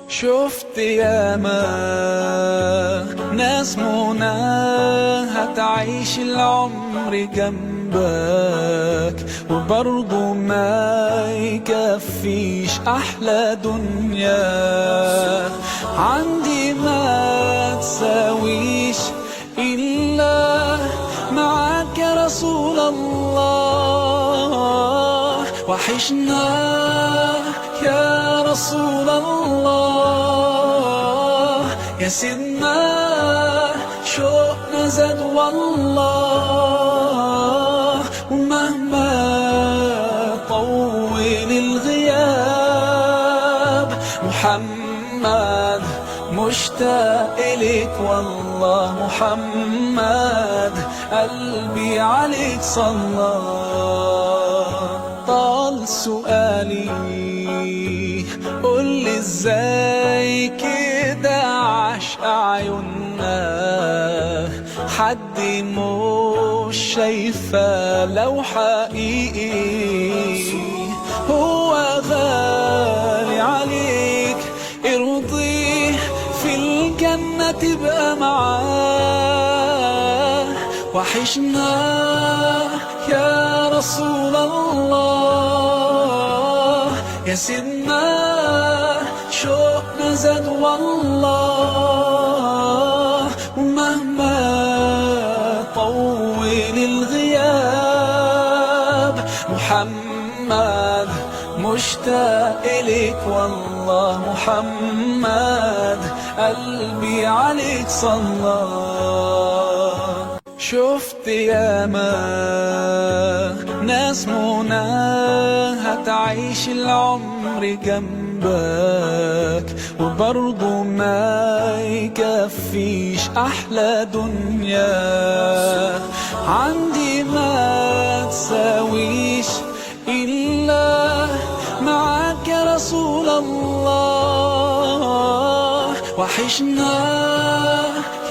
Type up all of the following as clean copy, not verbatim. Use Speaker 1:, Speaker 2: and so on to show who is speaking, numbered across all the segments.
Speaker 1: شفت ياما ناس مناها تعيش العمر جنبك وبرضه ما يكفيش أحلى دنيا عندي ما تساويش إلا معاك يا رسول الله. وحشنا يا رسول الله، يا سيدنا شوقنا زاد والله. ومهما طول الغياب محمد مشتاق إليك والله. محمد قلبي عليك صلى. طال سؤالي قولي ازاي كده عشق عيوننا حد مش شايفه لو حقيقي هو غالي عليك ارضيه في الجنة تبقى معاه. وحشنا يا رسول الله، يا سيدنا شوقنا زاد والله. ومهما طول الغياب محمد مشتاق إليك والله. محمد قلبي عليك صلى. شفت ياما ناس مناها تعيش العمر جنبك وبرضه ما يكفيش أحلى دنيا عندي ما تساويش إلا معاك يا رسول الله. وحشنا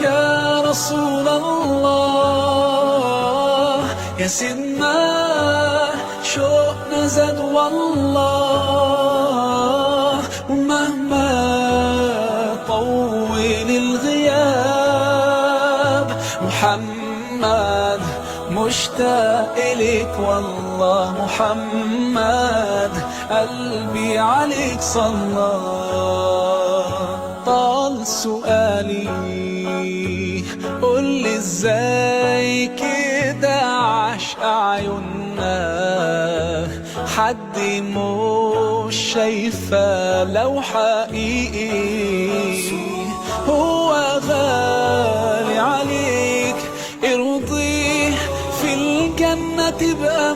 Speaker 1: يا رسول الله، يا سيدنا شوقنا زاد والله. ومهما طول الغياب محمد مشتاق إليك والله. محمد قلبي عليك صلى. طال سؤالي قولي ازاي كده عشق عيوننا حد مش شايفه لو حقيقي هو غالي عليك ارضيه في الجنة تبقى